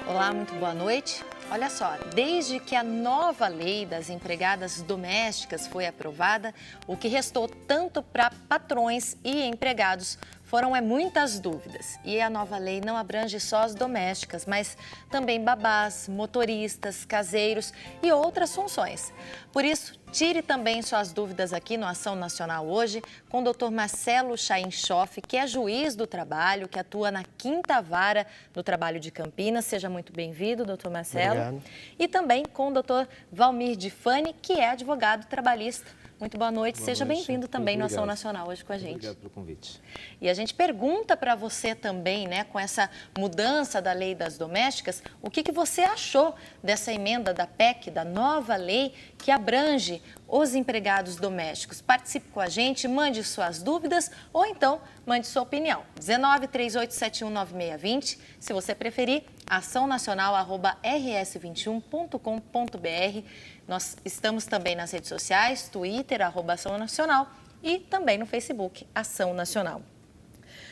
Olá, muito boa noite. Olha só, desde que a nova lei das empregadas domésticas foi aprovada, o que restou tanto para patrões e empregados foram muitas dúvidas. E a nova lei não abrange só as domésticas, mas também babás, motoristas, caseiros e outras funções. Por isso, tire também suas dúvidas aqui no Ação Nacional hoje com o Dr. Marcelo Chainchoff, que é juiz do trabalho, que atua na 5ª Vara do Trabalho de Campinas. Seja muito bem-vindo, doutor Marcelo. Obrigado. E também com o doutor Valmir de Fani, que é advogado trabalhista. Muito boa noite, seja bem-vindo também no Ação Nacional hoje com a gente. Obrigado pelo convite. E a gente pergunta para você também, né, com essa mudança da lei das domésticas, o que você achou dessa emenda da PEC, da nova lei que abrange os empregados domésticos? Participe com a gente, mande suas dúvidas ou então mande sua opinião. 1938719620, se você preferir, açãonacional@rs21.com.br. Nós estamos também nas redes sociais, Twitter, @Ação Nacional e também no Facebook, Ação Nacional.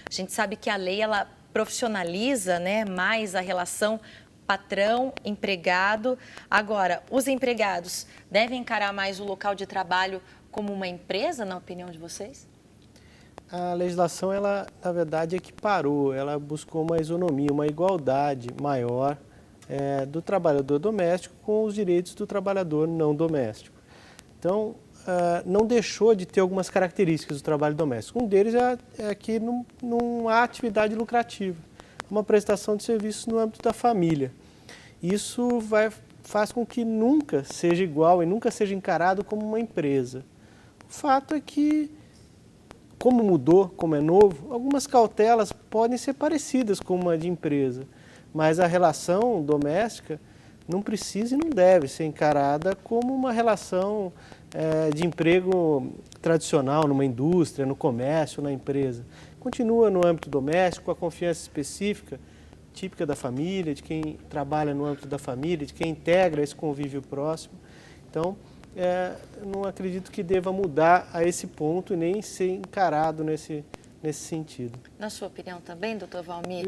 A gente sabe que a lei, ela profissionaliza, né, mais a relação patrão-empregado. Agora, os empregados devem encarar mais o local de trabalho como uma empresa, na opinião de vocês? A legislação, ela, na verdade, equiparou, ela buscou uma isonomia, uma igualdade maior do trabalhador doméstico com os direitos do trabalhador não doméstico. Então, não deixou de ter algumas características do trabalho doméstico. Um deles é que não há atividade lucrativa, uma prestação de serviços no âmbito da família. Isso faz com que nunca seja igual e nunca seja encarado como uma empresa. O fato é que, como mudou, como é novo, algumas cautelas podem ser parecidas com uma de empresa, mas a relação doméstica não precisa e não deve ser encarada como uma relação de emprego tradicional numa indústria, no comércio, na empresa. Continua no âmbito doméstico, com a confiança específica, típica da família, de quem trabalha no âmbito da família, de quem integra esse convívio próximo. Então, não acredito que deva mudar a esse ponto e nem ser encarado nesse sentido. Na sua opinião também, doutor Valmir,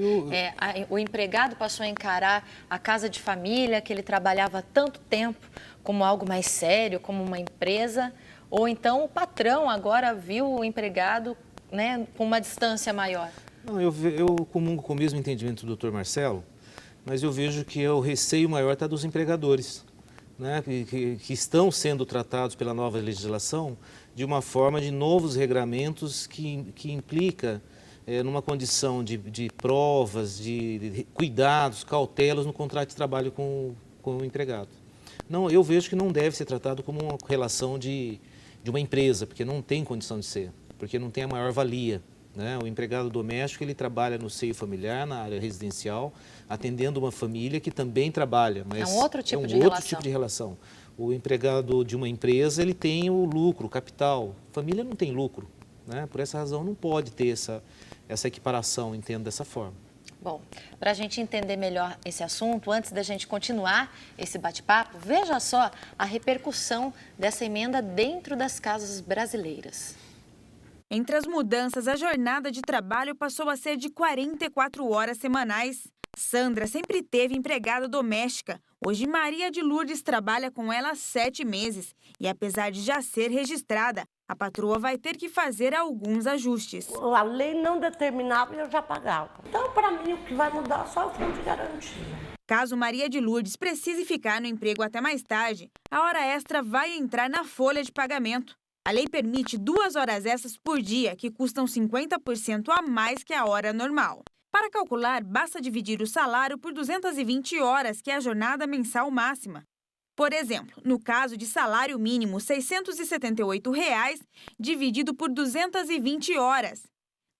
o empregado passou a encarar a casa de família, que ele trabalhava há tanto tempo, como algo mais sério, como uma empresa, ou então o patrão agora viu o empregado, né, com uma distância maior? Não, eu comungo com o mesmo entendimento do doutor Marcelo, mas eu vejo que o receio maior está dos empregadores, né, que estão sendo tratados pela nova legislação de uma forma de novos regramentos que implica numa condição de provas, de cuidados, cautelas no contrato de trabalho com o empregado. Não, eu vejo que não deve ser tratado como uma relação de uma empresa, porque não tem condição de ser, porque não tem a maior valia. Né? O empregado doméstico, ele trabalha no seio familiar, na área residencial, atendendo uma família que também trabalha, mas é um outro tipo de relação. O empregado de uma empresa, ele tem o lucro, o capital. Família não tem lucro, né? Por essa razão não pode ter essa equiparação, entendo dessa forma. Bom, para a gente entender melhor esse assunto, antes da gente continuar esse bate-papo, veja só a repercussão dessa emenda dentro das casas brasileiras. Entre as mudanças, a jornada de trabalho passou a ser de 44 horas semanais. Sandra sempre teve empregada doméstica. Hoje, Maria de Lourdes trabalha com ela há 7 meses. E apesar de já ser registrada, a patroa vai ter que fazer alguns ajustes. A lei não determinava e eu já pagava. Então, para mim, o que vai mudar é só o fundo de garantia. Caso Maria de Lourdes precise ficar no emprego até mais tarde, a hora extra vai entrar na folha de pagamento. A lei permite 2 horas extras por dia, que custam 50% a mais que a hora normal. Para calcular, basta dividir o salário por 220 horas, que é a jornada mensal máxima. Por exemplo, no caso de salário mínimo R$ 678, dividido por 220 horas.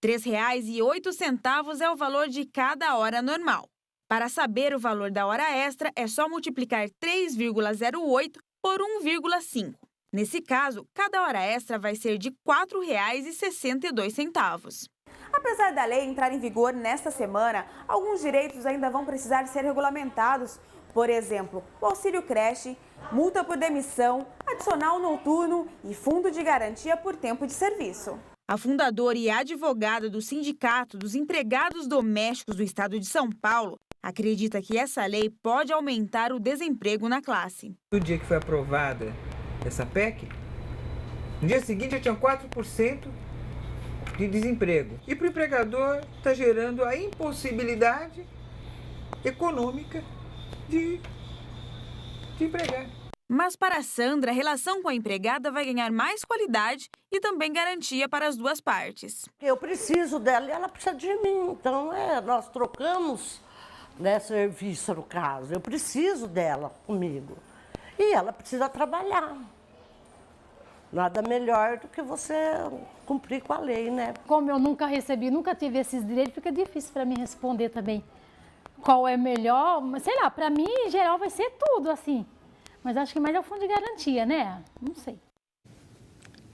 R$ 3,08 é o valor de cada hora normal. Para saber o valor da hora extra, é só multiplicar 3,08 por 1,5. Nesse caso, cada hora extra vai ser de R$ 4,62. Apesar da lei entrar em vigor nesta semana, alguns direitos ainda vão precisar ser regulamentados. Por exemplo, o auxílio creche, multa por demissão, adicional noturno e fundo de garantia por tempo de serviço. A fundadora e advogada do Sindicato dos Empregados Domésticos do Estado de São Paulo, Acredita que essa lei pode aumentar o desemprego na classe. No dia que foi aprovada essa PEC, no dia seguinte já tinha 4% de desemprego. E para o empregador está gerando a impossibilidade econômica de empregar. Mas para a Sandra, a relação com a empregada vai ganhar mais qualidade e também garantia para as duas partes. Eu preciso dela e ela precisa de mim. Então, nós trocamos, né, serviço, no caso. Eu preciso dela comigo. E ela precisa trabalhar. Nada melhor do que você cumprir com a lei, né? Como eu nunca recebi, nunca tive esses direitos, fica difícil para mim responder também qual é melhor. Mas sei lá, para mim, em geral, vai ser tudo assim. Mas acho que mais é o fundo de garantia, né? Não sei.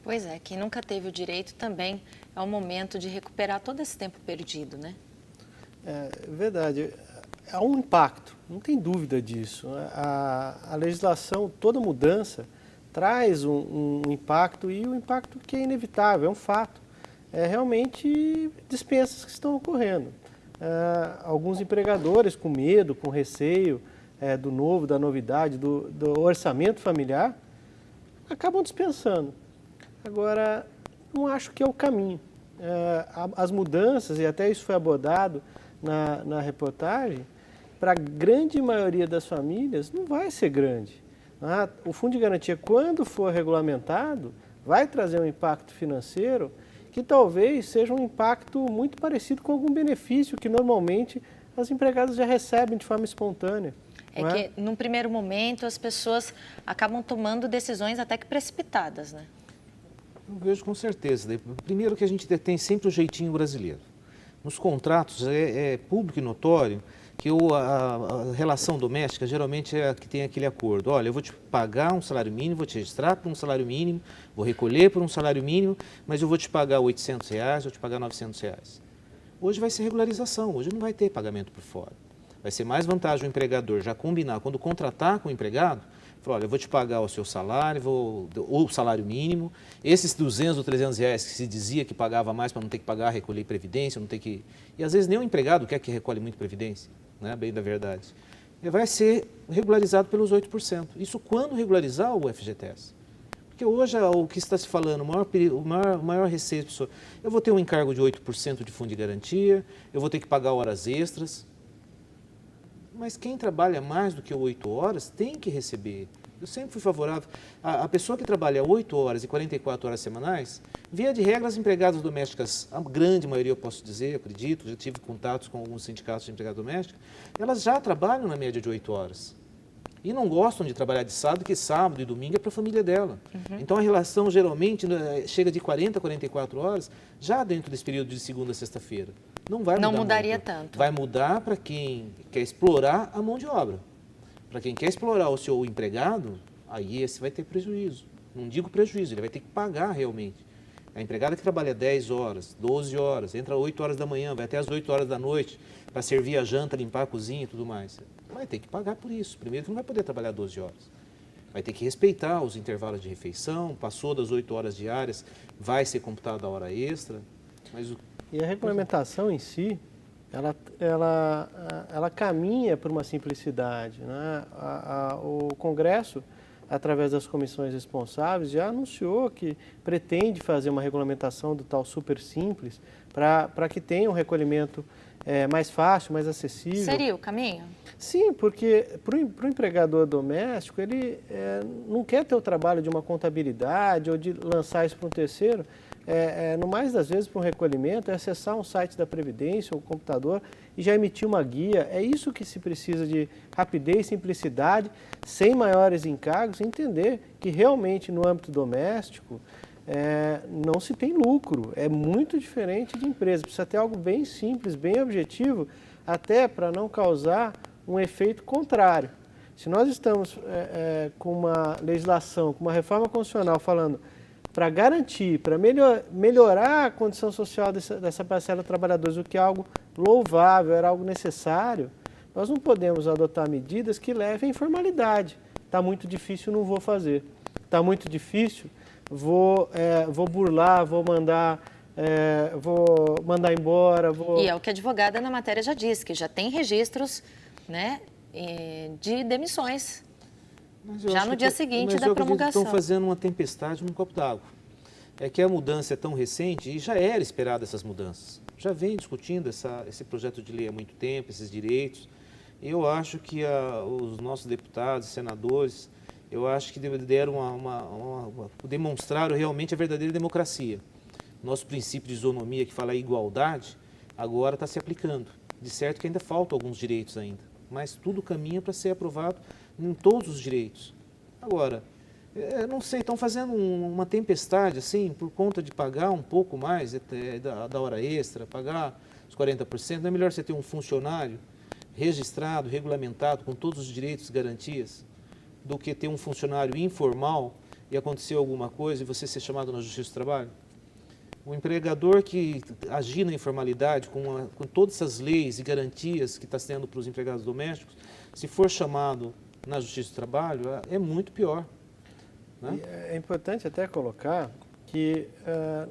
Pois é, quem nunca teve o direito também é o momento de recuperar todo esse tempo perdido, né? É verdade. Há um impacto, não tem dúvida disso. A legislação, toda mudança, traz um impacto e o impacto que é inevitável, é um fato. É realmente dispensas que estão ocorrendo. Alguns empregadores com medo, com receio do novo, da novidade, do orçamento familiar, acabam dispensando. Agora, não acho que é o caminho. As mudanças, e até isso foi abordado na reportagem, para a grande maioria das famílias não vai ser grande. O Fundo de Garantia, quando for regulamentado, vai trazer um impacto financeiro que talvez seja um impacto muito parecido com algum benefício que normalmente as empregadas já recebem de forma espontânea. É que, num primeiro momento, as pessoas acabam tomando decisões até que precipitadas, né? Eu vejo com certeza. Primeiro que a gente tem sempre o jeitinho brasileiro. Nos contratos é público e notório que a relação doméstica geralmente é a que tem aquele acordo. Olha, eu vou te pagar um salário mínimo, vou te registrar por um salário mínimo, vou recolher por um salário mínimo, mas eu vou te pagar R$800, vou te pagar R$900. Hoje vai ser regularização, hoje não vai ter pagamento por fora. Vai ser mais vantagem o empregador já combinar, quando contratar com o empregado, falar, olha, eu vou te pagar o seu salário, ou o salário mínimo, esses R$200 ou R$300 que se dizia que pagava mais para não ter que pagar, recolher previdência, não ter que... E às vezes nem o empregado quer que recolhe muito previdência, né? Bem da verdade. E vai ser regularizado pelos 8%. Isso quando regularizar o FGTS. Porque hoje o que está se falando, o maior receio da pessoa, eu vou ter um encargo de 8% de fundo de garantia, eu vou ter que pagar horas extras. Mas quem trabalha mais do que 8 horas tem que receber. Eu sempre fui favorável. A pessoa que trabalha 8 horas e 44 horas semanais, via de regra as empregadas domésticas, a grande maioria eu posso dizer, eu acredito, já tive contatos com alguns sindicatos de empregada doméstica, elas já trabalham na média de 8 horas. E não gostam de trabalhar de sábado, porque sábado e domingo é para a família dela. Então a relação geralmente chega de 40 a 44 horas, já dentro desse período de segunda a sexta-feira. Não vai mudar. Não mudaria muito. tanto. Vai mudar para quem quer explorar a mão de obra. Para quem quer explorar o seu empregado, aí esse vai ter prejuízo. Não digo prejuízo, ele vai ter que pagar realmente. A empregada que trabalha 10 horas, 12 horas, entra às 8 horas da manhã, vai até às 8 horas da noite para servir a janta, limpar a cozinha e tudo mais. Vai ter que pagar por isso. Primeiro que não vai poder trabalhar 12 horas. Vai ter que respeitar os intervalos de refeição, passou das 8 horas diárias, vai ser computada a hora extra. Mas E a regulamentação em si, ela caminha por uma simplicidade, né? O Congresso, através das comissões responsáveis, já anunciou que pretende fazer uma regulamentação do tal super simples para que tenha um recolhimento mais fácil, mais acessível. Seria o caminho? Sim, porque para o empregador doméstico, ele não quer ter o trabalho de uma contabilidade ou de lançar isso para um terceiro. No mais das vezes, para um recolhimento, é acessar um site da Previdência ou computador e já emitir uma guia. É isso que se precisa de rapidez, simplicidade, sem maiores encargos, e entender que realmente no âmbito doméstico não se tem lucro. É muito diferente de empresa. Precisa ter algo bem simples, bem objetivo, até para não causar um efeito contrário. Se nós estamos com uma legislação, com uma reforma constitucional falando para garantir, para melhorar a condição social dessa parcela de trabalhadores, o que é algo louvável, era algo necessário, nós não podemos adotar medidas que levem à informalidade. Está muito difícil, não vou fazer. Está muito difícil, vou burlar, vou mandar vou mandar embora, E é o que a advogada na matéria já disse, que já tem registros, né, de demissões, já no dia seguinte da promulgação. Estão fazendo uma tempestade num copo d'água. É que a mudança é tão recente e já era esperada essas mudanças. Já vem discutindo esse projeto de lei há muito tempo, esses direitos. Eu acho que os nossos deputados e senadores, eu acho que deram demonstraram realmente a verdadeira democracia. Nosso princípio de isonomia, que fala em igualdade, agora está se aplicando. De certo que ainda faltam alguns direitos ainda, mas tudo caminha para ser aprovado em todos os direitos. Agora, não sei, estão fazendo uma tempestade, assim, por conta de pagar um pouco mais da hora extra, pagar os 40%. Não é melhor você ter um funcionário registrado, regulamentado, com todos os direitos e garantias, do que ter um funcionário informal e acontecer alguma coisa e você ser chamado na Justiça do Trabalho? O empregador que agir na informalidade, com todas essas leis e garantias que está tendo para os empregados domésticos, se for chamado na Justiça do Trabalho, é muito pior. Né? É importante até colocar que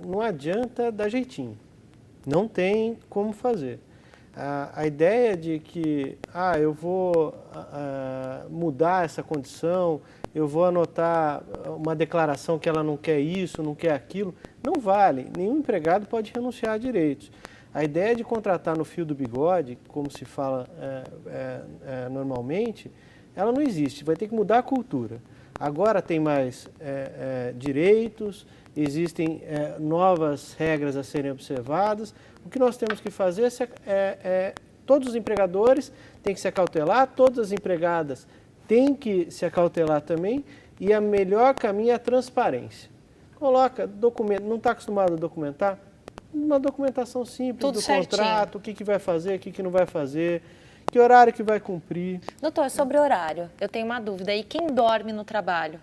não adianta dar jeitinho, não tem como fazer. A ideia de que eu vou mudar essa condição, eu vou anotar uma declaração que ela não quer isso, não quer aquilo, não vale. Nenhum empregado pode renunciar a direitos. A ideia de contratar no fio do bigode, como se fala normalmente, ela não existe, vai ter que mudar a cultura. Agora tem mais direitos, existem novas regras a serem observadas. O que nós temos que fazer todos os empregadores têm que se acautelar, todas as empregadas têm que se acautelar também, e o melhor caminho é a transparência. Coloca documento, não está acostumado a documentar? Uma documentação simples Tudo do certinho. contrato, o que vai fazer, o que não vai fazer, que horário que vai cumprir. Doutor, sobre horário, eu tenho uma dúvida. E quem dorme no trabalho?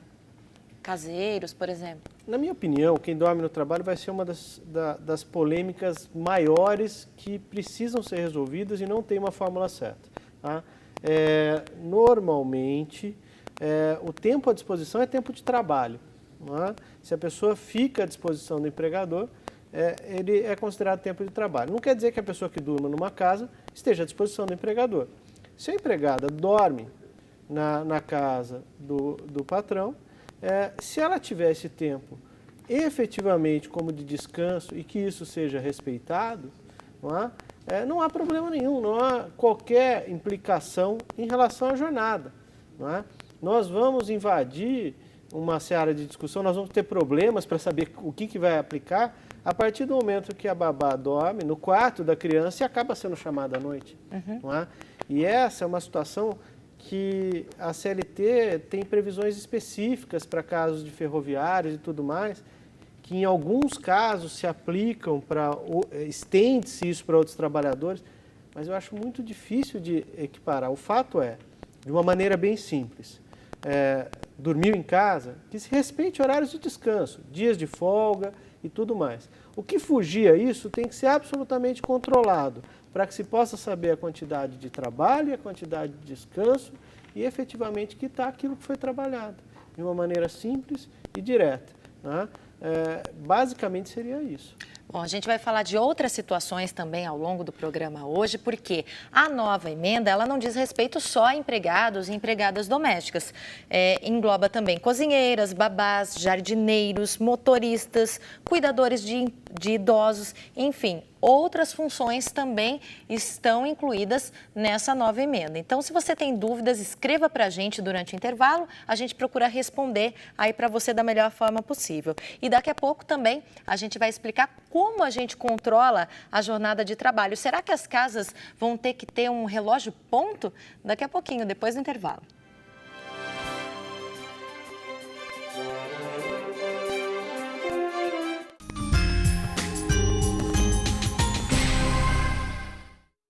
Caseiros, por exemplo? Na minha opinião, quem dorme no trabalho vai ser uma das polêmicas maiores que precisam ser resolvidas e não tem uma fórmula certa. Tá? Normalmente, o tempo à disposição é tempo de trabalho. Não é? Se a pessoa fica à disposição do empregador, ele é considerado tempo de trabalho. Não quer dizer que a pessoa que durma numa casa esteja à disposição do empregador. Se a empregada dorme na casa do patrão, se ela tiver esse tempo efetivamente como de descanso e que isso seja respeitado, não há problema nenhum, não há qualquer implicação em relação à jornada. Não é? Nós vamos invadir uma seara de discussão, nós vamos ter problemas para saber o que vai aplicar a partir do momento que a babá dorme no quarto da criança e acaba sendo chamada à noite. Não é? E essa é uma situação que a CLT tem previsões específicas para casos de ferroviários e tudo mais, que em alguns casos se aplicam estende-se isso para outros trabalhadores, mas eu acho muito difícil de equiparar. O fato é, de uma maneira bem simples, dormiu em casa, que se respeite horários de descanso, dias de folga e tudo mais. O que fugir a isso tem que ser absolutamente controlado, para que se possa saber a quantidade de trabalho e a quantidade de descanso e efetivamente quitar aquilo que foi trabalhado, de uma maneira simples e direta. Né? Basicamente seria isso. Bom, a gente vai falar de outras situações também ao longo do programa hoje, porque a nova emenda, ela não diz respeito só a empregados e empregadas domésticas. Engloba também cozinheiras, babás, jardineiros, motoristas, cuidadores de idosos, enfim, outras funções também estão incluídas nessa nova emenda. Então, se você tem dúvidas, escreva para a gente durante o intervalo, a gente procura responder aí para você da melhor forma possível. E daqui a pouco também a gente vai explicar como a gente controla a jornada de trabalho. Será que as casas vão ter que ter um relógio ponto? Daqui a pouquinho, depois do intervalo.